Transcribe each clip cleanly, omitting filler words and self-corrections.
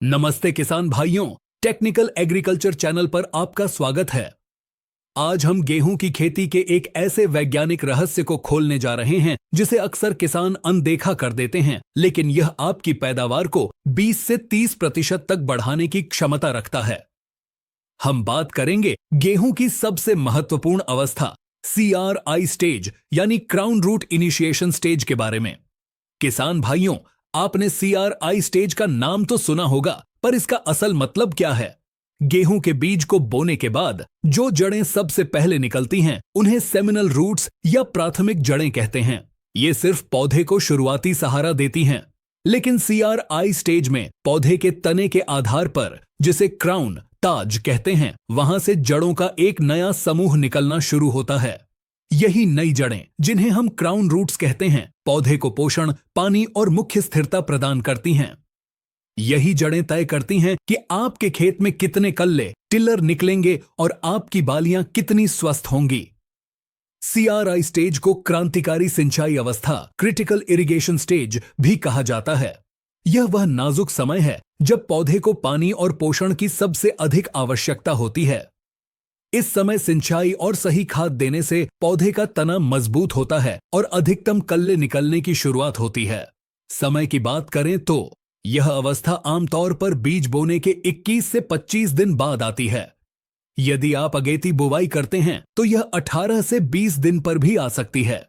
नमस्ते किसान भाइयों, टेक्निकल एग्रीकल्चर चैनल पर आपका स्वागत है। आज हम गेहूं की खेती के एक ऐसे वैज्ञानिक रहस्य को खोलने जा रहे हैं जिसे अक्सर किसान अनदेखा कर देते हैं, लेकिन यह आपकी पैदावार को 20 से 30% तक बढ़ाने की क्षमता रखता है। हम बात करेंगे गेहूं की सबसे महत्वपूर्ण अवस्था CRI स्टेज यानी क्राउन रूट इनिशिएशन स्टेज के बारे में। किसान भाइयों, आपने CRI स्टेज का नाम तो सुना होगा, पर इसका असल मतलब क्या है? गेहूं के बीज को बोने के बाद जो जड़ें सबसे पहले निकलती हैं, उन्हें सेमिनल रूट्स या प्राथमिक जड़ें कहते हैं। ये सिर्फ पौधे को शुरुआती सहारा देती हैं। लेकिन CRI स्टेज में पौधे के तने के आधार पर, जिसे क्राउन ताज कहते हैं, वहां से जड़ों का एक नया समूह निकलना शुरू होता है। यही नई जड़ें, जिन्हें हम क्राउन रूट्स कहते हैं, पौधे को पोषण, पानी और मुख्य स्थिरता प्रदान करती हैं। यही जड़ें तय करती हैं कि आपके खेत में कितने कल्ले, टिलर निकलेंगे और आपकी बालियां कितनी स्वस्थ होंगी। CRI स्टेज को क्रांतिकारी सिंचाई अवस्था, क्रिटिकल इरिगेशन स्टेज भी कहा जाता है। यह वह नाजुक समय है जब पौधे को पानी और पोषण की सबसे अधिक आवश्यकता होती है। इस समय सिंचाई और सही खाद देने से पौधे का तना मजबूत होता है और अधिकतम कल्ले निकलने की शुरुआत होती है। समय की बात करें तो यह अवस्था आमतौर पर बीज बोने के 21 से 25 दिन बाद आती है। यदि आप अगेती बुवाई करते हैं तो यह 18 से 20 दिन पर भी आ सकती है।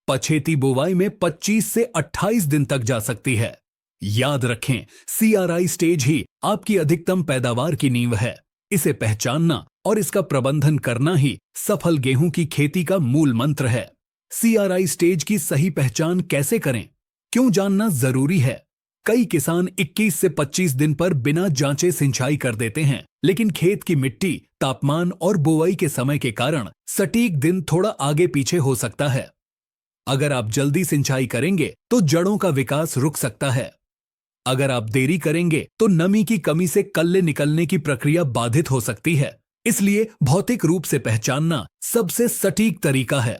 पछेती बुवाई में 25 से 28 दिन तक जा सकती है। याद रखें, CRI स्टेज ही आपकी अधिकतम पैदावार की नींव है। इसे पहचानना और इसका प्रबंधन करना ही सफल गेहूं की खेती का मूल मंत्र है। CRI स्टेज की सही पहचान कैसे करें, क्यों जानना जरूरी है? कई किसान 21 से 25 दिन पर बिना जांचे सिंचाई कर देते हैं, लेकिन खेत की मिट्टी, तापमान और बुवाई के समय के कारण सटीक दिन थोड़ा आगे पीछे हो सकता है। अगर आप जल्दी सिंचाई करेंगे तो जड़ों का विकास रुक सकता है। अगर आप देरी करेंगे तो नमी की कमी से कल्ले निकलने की प्रक्रिया बाधित हो सकती है। इसलिए भौतिक रूप से पहचानना सबसे सटीक तरीका है।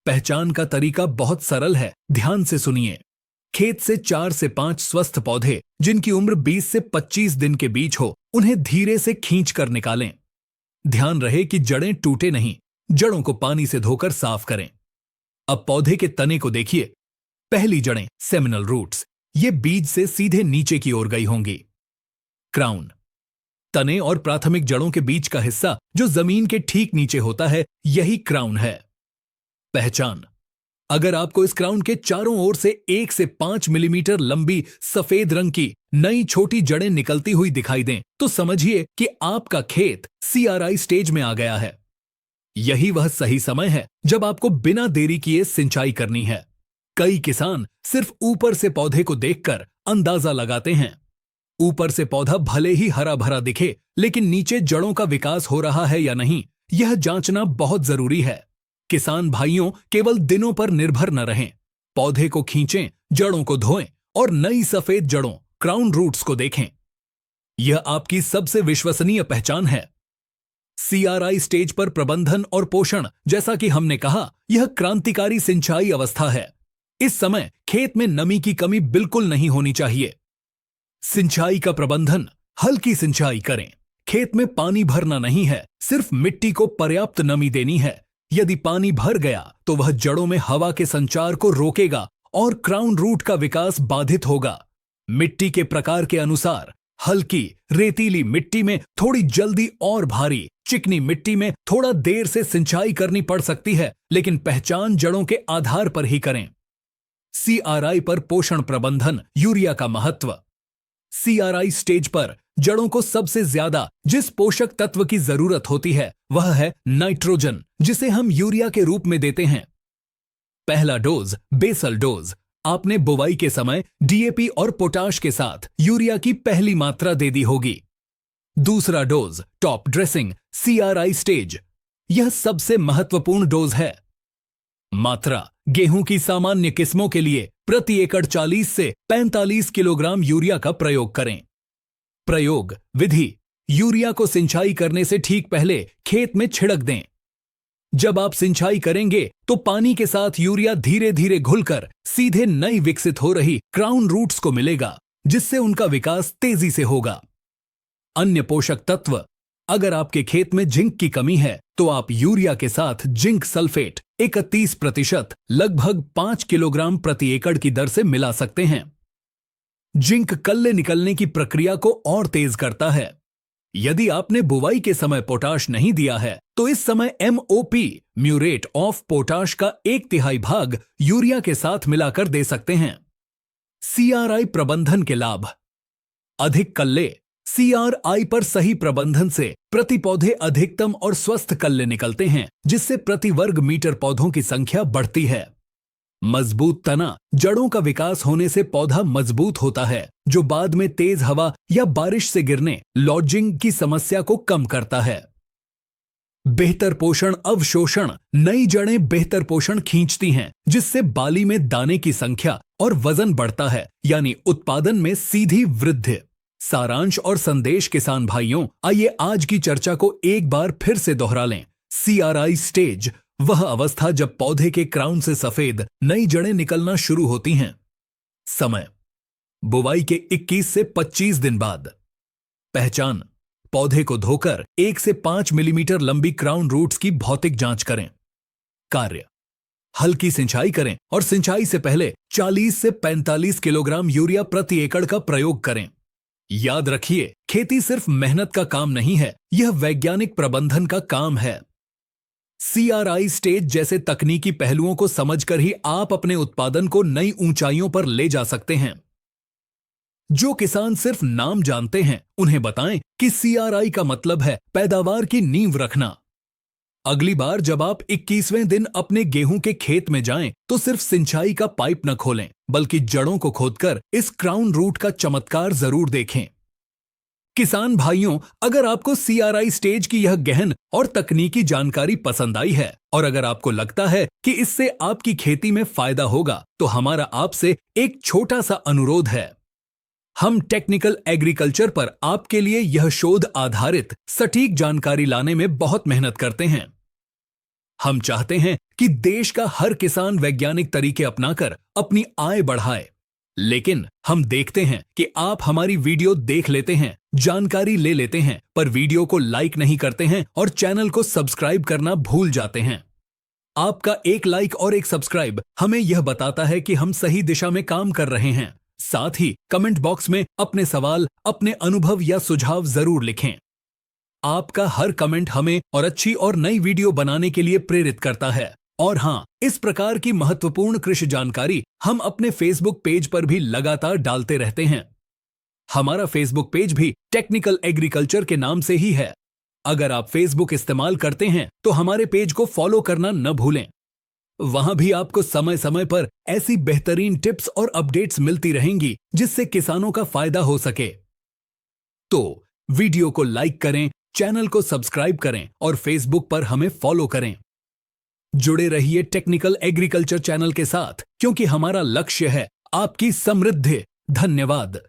पहचान का तरीका बहुत सरल है, ध्यान से सुनिए। खेत से 4 से 5 स्वस्थ पौधे जिनकी उम्र 20 से 25 दिन के बीच हो, उन्हें धीरे से खींच कर निकालें। ध्यान रहे कि जड़ें टूटे नहीं। जड़ों को पानी से धोकर साफ करें। अब पौधे के तने को देखिए। पहली जड़ें सेमिनल रूट्स, ये बीज से सीधे नीचे की ओर गई होंगी। क्राउन, तने और प्राथमिक जड़ों के बीच का हिस्सा जो जमीन के ठीक नीचे होता है, यही क्राउन है। पहचान, अगर आपको इस क्राउन के चारों ओर से 1 से 5 मिलीमीटर लंबी सफेद रंग की नई छोटी जड़ें निकलती हुई दिखाई दें, तो समझिए कि आपका खेत CRI स्टेज में आ गया है। यही वह सही समय है जब आपको बिना देरी किए सिंचाई करनी है। कई किसान सिर्फ ऊपर से पौधे को देखकर अंदाजा लगाते हैं। ऊपर से पौधा भले ही हरा भरा दिखे, लेकिन नीचे जड़ों का विकास हो रहा है या नहीं, यह जांचना बहुत जरूरी है। किसान भाइयों, केवल दिनों पर निर्भर न रहें। पौधे को खींचें, जड़ों को धोएं और नई सफेद जड़ों, क्राउन रूट्स को देखें। यह आपकी सबसे विश्वसनीय पहचान है। CRI स्टेज पर प्रबंधन और पोषण, जैसा कि हमने कहा, यह क्रांतिकारी सिंचाई अवस्था है। इस समय खेत में नमी की कमी बिल्कुल नहीं होनी चाहिए। सिंचाई का प्रबंधन, हल्की सिंचाई करें। खेत में पानी भरना नहीं है, सिर्फ मिट्टी को पर्याप्त नमी देनी है। यदि पानी भर गया तो वह जड़ों में हवा के संचार को रोकेगा और क्राउन रूट का विकास बाधित होगा। मिट्टी के प्रकार के अनुसार हल्की रेतीली मिट्टी में थोड़ी जल्दी और भारी चिकनी मिट्टी में थोड़ा देर से सिंचाई करनी पड़ सकती है, लेकिन पहचान जड़ों के आधार पर ही करें। CRI पर पोषण प्रबंधन, यूरिया का महत्व। CRI स्टेज पर जड़ों को सबसे ज्यादा जिस पोषक तत्व की जरूरत होती है, वह है नाइट्रोजन, जिसे हम यूरिया के रूप में देते हैं। पहला डोज, बेसल डोज, आपने बुवाई के समय DAP और पोटाश के साथ यूरिया की पहली मात्रा दे दी होगी। दूसरा dose, top dressing, CRI stage, यह सबसे महत्वपूर्ण डोज है। मात्रा, गेहूं की सामान्य किस्मों के लिए प्रति एकड़ 40 से 45 किलोग्राम यूरिया का प्रयोग करें। प्रयोग विधि, यूरिया को सिंचाई करने से ठीक पहले खेत में छिड़क दें। जब आप सिंचाई करेंगे तो पानी के साथ यूरिया धीरे धीरे घुलकर सीधे नई विकसित हो रही क्राउन रूट्स को मिलेगा, जिससे उनका विकास तेजी से होगा। अन्य पोषक तत्व। अगर आपके खेत में जिंक की कमी है तो आप यूरिया के साथ जिंक सल्फेट 31% लगभग 5 किलोग्राम प्रति एकड़ की दर से मिला सकते हैं। जिंक कल्ले निकलने की प्रक्रिया को और तेज करता है। यदि आपने बुवाई के समय पोटाश नहीं दिया है तो इस समय MOP म्यूरेट ऑफ पोटाश का 1/3 भाग यूरिया के साथ मिलाकर दे सकते हैं। CRI प्रबंधन के लाभ। अधिक कल्ले। CRI पर सही प्रबंधन से प्रति पौधे अधिकतम और स्वस्थ कल्ले निकलते हैं, जिससे प्रति वर्ग मीटर पौधों की संख्या बढ़ती है। मजबूत तना। जड़ों का विकास होने से पौधा मजबूत होता है, जो बाद में तेज हवा या बारिश से गिरने, लॉजिंग की समस्या को कम करता है। बेहतर पोषण अवशोषण। नई जड़ें बेहतर पोषण खींचती हैं, जिससे बाली में दाने की संख्या और वजन बढ़ता है, यानी उत्पादन में सीधी वृद्धि। सारांश और संदेश किसान भाइयों, आइए आज की चर्चा को एक बार फिर से दोहरा लें। CRI स्टेज वह अवस्था जब पौधे के क्राउन से सफेद नई जड़ें निकलना शुरू होती हैं। समय बुवाई के 21 से 25 दिन बाद। पहचान पौधे को धोकर 1 से 5 मिलीमीटर लंबी क्राउन रूट्स की भौतिक जांच करें। कार्य हल्की सिंचाई करें और सिंचाई से पहले 40 से 45 किलोग्राम यूरिया प्रति एकड़ का प्रयोग करें। याद रखिए, खेती सिर्फ मेहनत का काम नहीं है, यह वैज्ञानिक प्रबंधन का काम है। CRI स्टेज जैसे तकनीकी पहलुओं को समझकर ही आप अपने उत्पादन को नई ऊंचाइयों पर ले जा सकते हैं। जो किसान सिर्फ नाम जानते हैं, उन्हें बताएं कि CRI का मतलब है पैदावार की नींव रखना। अगली बार जब आप 21वें दिन अपने गेहूं के खेत में जाएं, तो सिर्फ सिंचाई का पाइप न खोलें, बल्कि जड़ों को खोदकर इस क्राउन रूट का चमत्कार जरूर देखें। किसान भाइयों, अगर आपको CRI स्टेज की यह गहन और तकनीकी जानकारी पसंद आई है और अगर आपको लगता है कि इससे आपकी खेती में फायदा होगा, तो हमारा आपसे एक छोटा सा अनुरोध है। हम टेक्निकल एग्रीकल्चर पर आपके लिए यह शोध आधारित सटीक जानकारी लाने में बहुत मेहनत करते हैं। हम चाहते हैं कि देश का हर किसान वैज्ञानिक तरीके अपनाकर अपनी आय बढ़ाए, लेकिन हम देखते हैं कि आप हमारी वीडियो देख लेते हैं, जानकारी ले लेते हैं, पर वीडियो को लाइक नहीं करते हैं और चैनल को सब्सक्राइब करना भूल जाते हैं। आपका एक लाइक और एक सब्सक्राइब हमें यह बताता है कि हम सही दिशा में काम कर रहे हैं। साथ ही कमेंट बॉक्स में अपने सवाल, अपने अनुभव या सुझाव जरूर लिखें। आपका हर कमेंट हमें और अच्छी और नई वीडियो बनाने के लिए प्रेरित करता है। और हां, इस प्रकार की महत्वपूर्ण कृषि जानकारी हम अपने फेसबुक पेज पर भी लगातार डालते रहते हैं। हमारा फेसबुक पेज भी टेक्निकल एग्रीकल्चर के नाम से ही है। अगर आप फेसबुक इस्तेमाल करते हैं तो हमारे पेज को फॉलो करना न भूलें। वहां भी आपको समय समय पर ऐसी बेहतरीन टिप्स और अपडेट्स मिलती रहेंगी, जिससे किसानों का फायदा हो सके। तो वीडियो को लाइक करें, चैनल को सब्सक्राइब करें और फेसबुक पर हमें फॉलो करें। जुड़े रहिए टेक्निकल एग्रीकल्चर चैनल के साथ, क्योंकि हमारा लक्ष्य है आपकी समृद्धि। धन्यवाद।